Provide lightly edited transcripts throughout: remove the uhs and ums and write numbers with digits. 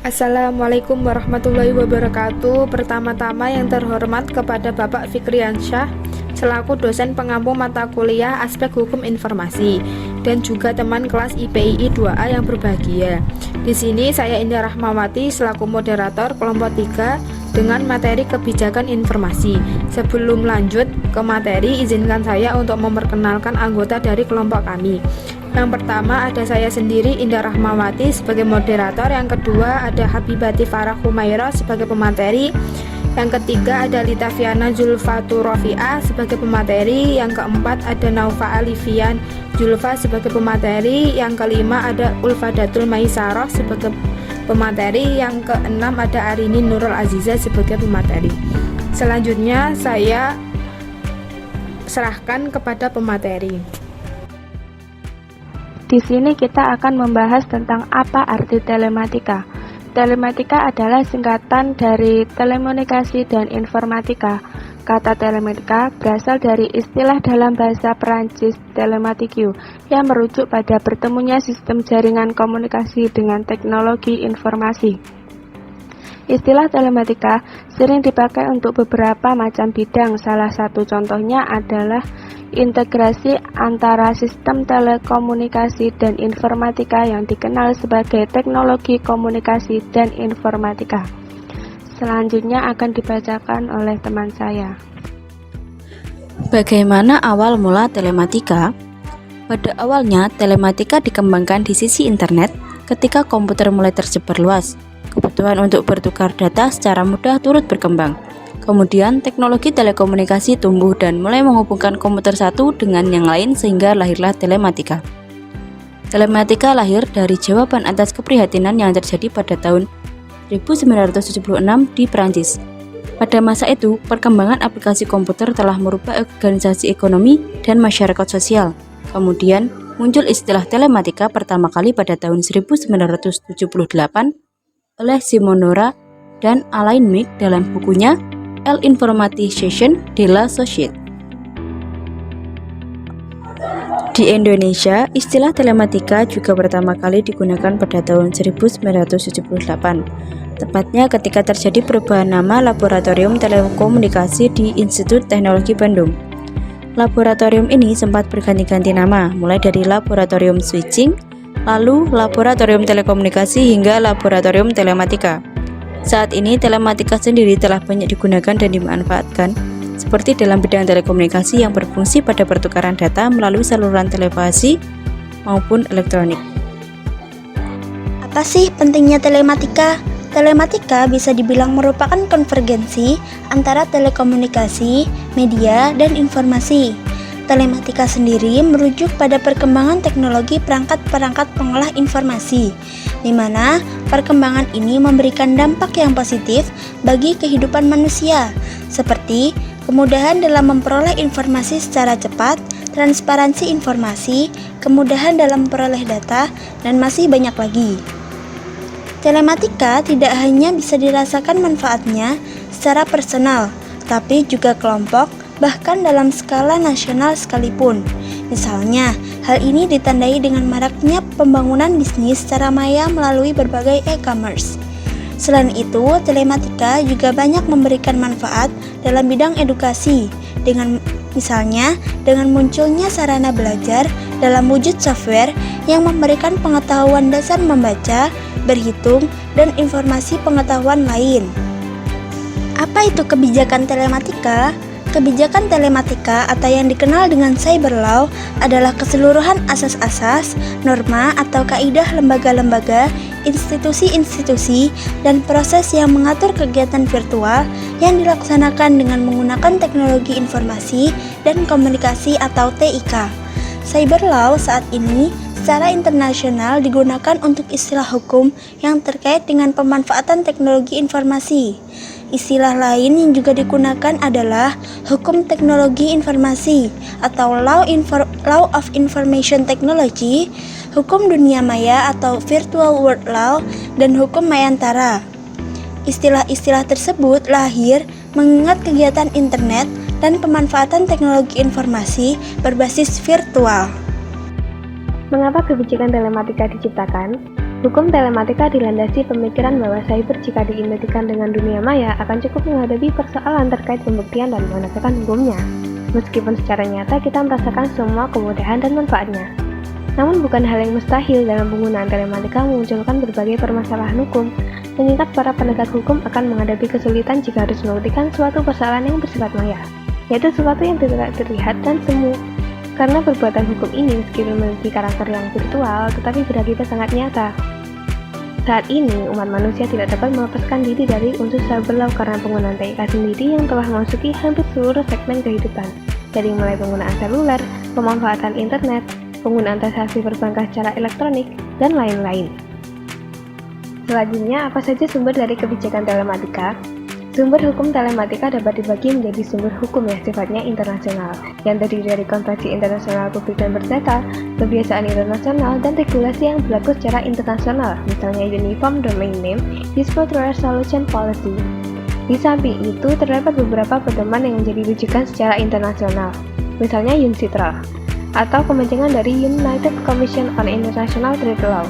Assalamualaikum warahmatullahi wabarakatuh. Pertama-tama yang terhormat kepada Bapak Fikriansyah selaku dosen pengampu mata kuliah Aspek Hukum Informasi dan juga teman kelas IPII 2A yang berbahagia. Di sini saya Indah Rahmawati selaku moderator kelompok 3 dengan materi kebijakan informasi. Sebelum lanjut ke materi, izinkan saya untuk memperkenalkan anggota dari kelompok kami. Yang pertama ada saya sendiri Indah Rahmawati sebagai moderator, yang kedua ada Habibati Farah Humairah sebagai pemateri, yang ketiga ada Lita Fiana Zulfatur Rofi'ah sebagai pemateri, yang keempat ada Naufa Alifian Julfa sebagai pemateri, yang kelima ada Ulfadatul Maisaroh sebagai pemateri, yang keenam ada Arini Nurul Aziza sebagai pemateri. Selanjutnya saya serahkan kepada pemateri. Di sini kita akan membahas tentang apa arti telematika. Telematika adalah singkatan dari telekomunikasi dan informatika. Kata telematika berasal dari istilah dalam bahasa Perancis telematique yang merujuk pada bertemunya sistem jaringan komunikasi dengan teknologi informasi. Istilah telematika sering dipakai untuk beberapa macam bidang. Salah satu contohnya adalah integrasi antara sistem telekomunikasi dan informatika yang dikenal sebagai teknologi komunikasi dan informatika. Selanjutnya akan dibacakan oleh teman saya. Bagaimana awal mula telematika? Pada awalnya, telematika dikembangkan di sisi internet ketika komputer mulai tersebar luas. Kebutuhan untuk bertukar data secara mudah turut berkembang. Kemudian, teknologi telekomunikasi tumbuh dan mulai menghubungkan komputer satu dengan yang lain sehingga lahirlah telematika. Telematika lahir dari jawaban atas keprihatinan yang terjadi pada tahun 1976 di Perancis. Pada masa itu, perkembangan aplikasi komputer telah merubah organisasi ekonomi dan masyarakat sosial. Kemudian, muncul istilah telematika pertama kali pada tahun 1978 oleh Simonora dan Alain Mick dalam bukunya L'informatisation de la société. Di Indonesia, istilah telematika juga pertama kali digunakan pada tahun 1978, tepatnya ketika terjadi perubahan nama Laboratorium Telekomunikasi di Institut Teknologi Bandung. Laboratorium ini sempat berganti-ganti nama, mulai dari Laboratorium Switching, lalu Laboratorium Telekomunikasi hingga Laboratorium Telematika. Saat ini telematika sendiri telah banyak digunakan dan dimanfaatkan, seperti dalam bidang telekomunikasi yang berfungsi pada pertukaran data melalui saluran televisi maupun elektronik. Apa sih pentingnya telematika? Telematika bisa dibilang merupakan konvergensi antara telekomunikasi, media, dan informasi. Telematika sendiri merujuk pada perkembangan teknologi perangkat-perangkat pengolah informasi, di mana perkembangan ini memberikan dampak yang positif bagi kehidupan manusia, seperti kemudahan dalam memperoleh informasi secara cepat, transparansi informasi, kemudahan dalam memperoleh data, dan masih banyak lagi. Telematika tidak hanya bisa dirasakan manfaatnya secara personal, tapi juga kelompok, bahkan dalam skala nasional sekalipun. Misalnya, hal ini ditandai dengan maraknya pembangunan bisnis secara maya melalui berbagai e-commerce. Selain itu, telematika juga banyak memberikan manfaat dalam bidang edukasi, misalnya dengan munculnya sarana belajar dalam wujud software yang memberikan pengetahuan dasar membaca, berhitung, dan informasi pengetahuan lain. Apa itu kebijakan telematika? Kebijakan telematika atau yang dikenal dengan cyber law adalah keseluruhan asas-asas, norma atau kaidah lembaga-lembaga, institusi-institusi, dan proses yang mengatur kegiatan virtual yang dilaksanakan dengan menggunakan teknologi informasi dan komunikasi atau TIK. Cyber law saat ini secara internasional digunakan untuk istilah hukum yang terkait dengan pemanfaatan teknologi informasi. Istilah lain yang juga digunakan adalah hukum teknologi informasi atau Law of Information Technology, hukum dunia maya atau Virtual World Law, dan hukum mayantara. Istilah-istilah tersebut lahir mengingat kegiatan internet dan pemanfaatan teknologi informasi berbasis virtual. Mengapa kebijakan telematika diciptakan? Hukum telematika dilandasi pemikiran bahwa cyber jika diidentikan dengan dunia maya akan cukup menghadapi persoalan terkait pembuktian dan penegakan hukumnya. Meskipun secara nyata kita merasakan semua kemudahan dan manfaatnya. Namun bukan hal yang mustahil dalam penggunaan telematika memunculkan berbagai permasalahan hukum, mengingat para penegak hukum akan menghadapi kesulitan jika harus membuktikan suatu persoalan yang bersifat maya, yaitu sesuatu yang tidak terlihat dan semu. Karena perbuatan hukum ini meskipun memiliki karakter yang virtual, tetapi berakibat sangat nyata. Saat ini, umat manusia tidak dapat melepaskan diri dari unsur cyber law karena penggunaan TIK sendiri yang telah memasuki hampir seluruh segmen kehidupan, dari mulai penggunaan seluler, pemanfaatan internet, penggunaan transaksi perbankan secara elektronik, dan lain-lain. Selanjutnya, apa saja sumber dari kebijakan telematika? Sumber hukum telematika dapat dibagi menjadi sumber hukum yang sifatnya internasional, yang terdiri dari konvensi internasional publik dan perdata, kebiasaan internasional, dan regulasi yang berlaku secara internasional, misalnya Uniform Domain Name Dispute Resolution Policy. Di samping itu, terdapat beberapa pedoman yang menjadi rujukan secara internasional, misalnya UNCITRAL, atau kepanjangan dari United Commission on International Trade Law,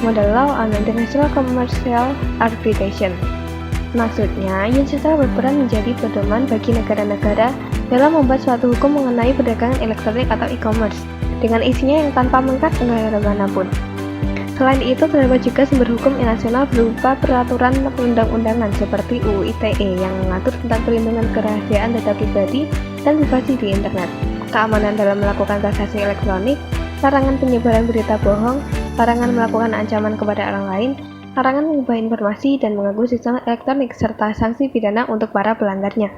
Model Law on International Commercial Arbitration. Maksudnya, UNCITRAL berperan menjadi pedoman bagi negara-negara dalam membuat suatu hukum mengenai perdagangan elektronik atau e-commerce, dengan isinya yang tanpa mengikat negara manapun. Selain itu, terdapat juga sumber hukum nasional berupa peraturan perundang-undangan seperti UU ITE yang mengatur tentang perlindungan kerahasiaan data pribadi dan privasi di internet, keamanan dalam melakukan transaksi elektronik, larangan penyebaran berita bohong, larangan melakukan ancaman kepada orang lain, larangan mengubah informasi dan mengganggu sistem elektronik, serta sanksi pidana untuk para pelanggarnya.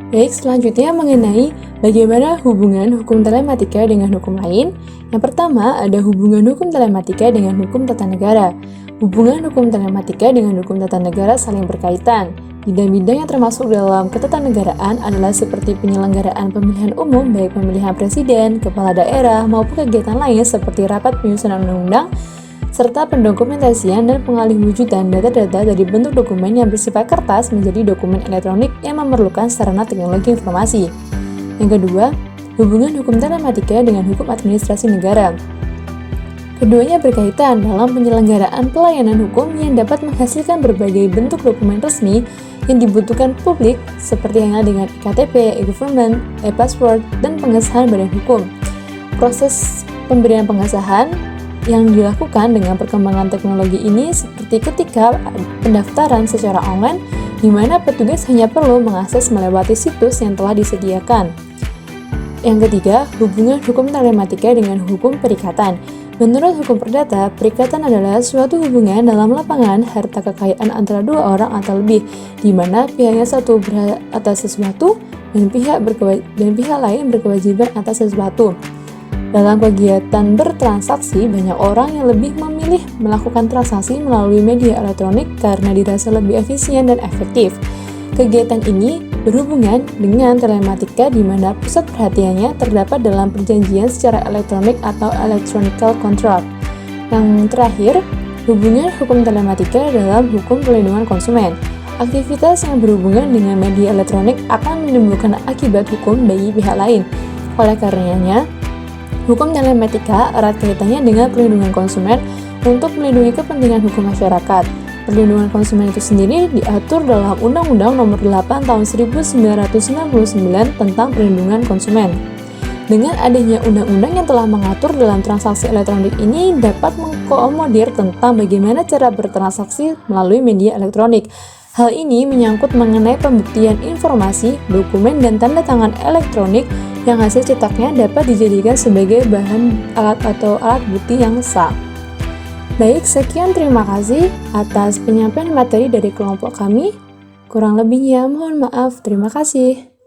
Baik, selanjutnya mengenai bagaimana hubungan hukum telematika dengan hukum lain. Yang pertama, ada hubungan hukum telematika dengan hukum tata negara. Hubungan hukum telematika dengan hukum tata negara saling berkaitan. Bidang-bidang yang termasuk dalam ketatanegaraan adalah seperti penyelenggaraan pemilihan umum, baik pemilihan presiden, kepala daerah, maupun kegiatan lain seperti rapat penyusunan undang-undang, serta pendokumentasian dan pengaliwujudan data-data dari bentuk dokumen yang bersifat kertas menjadi dokumen elektronik yang memerlukan sarana teknologi informasi. Yang kedua, hubungan hukum telematika dengan hukum administrasi negara. Keduanya berkaitan dalam penyelenggaraan pelayanan hukum yang dapat menghasilkan berbagai bentuk dokumen resmi yang dibutuhkan publik seperti halnya dengan e-KTP, e-government, e-password, dan pengesahan badan hukum. Proses pemberian pengesahan yang dilakukan dengan perkembangan teknologi ini seperti ketika pendaftaran secara online, di mana petugas hanya perlu mengakses melewati situs yang telah disediakan. Yang ketiga, hubungan hukum telematika dengan hukum perikatan. Menurut hukum perdata, perikatan adalah suatu hubungan dalam lapangan harta kekayaan antara dua orang atau lebih, di mana pihaknya satu berhak atas sesuatu dan pihak lain berkewajiban atas sesuatu. Dalam kegiatan bertransaksi, banyak orang yang lebih memilih melakukan transaksi melalui media elektronik karena dirasa lebih efisien dan efektif. Kegiatan ini berhubungan dengan telematika di mana pusat perhatiannya terdapat dalam perjanjian secara elektronik atau electronic contract. Yang terakhir, hubungan hukum telematika dalam hukum perlindungan konsumen. Aktivitas yang berhubungan dengan media elektronik akan menimbulkan akibat hukum bagi pihak lain. Oleh karenanya, hukum telematika erat kaitannya dengan perlindungan konsumen untuk melindungi kepentingan hukum masyarakat. Perlindungan konsumen itu sendiri diatur dalam Undang-Undang Nomor 8 Tahun 1999 tentang Perlindungan Konsumen. Dengan adanya undang-undang yang telah mengatur dalam transaksi elektronik ini dapat mengakomodir tentang bagaimana cara bertransaksi melalui media elektronik. Hal ini menyangkut mengenai pembuktian informasi, dokumen, dan tanda tangan elektronik yang hasil cetaknya dapat dijadikan sebagai bahan alat bukti yang sah. Baik, sekian terima kasih atas penyampaian materi dari kelompok kami. Kurang lebihnya mohon maaf. Terima kasih.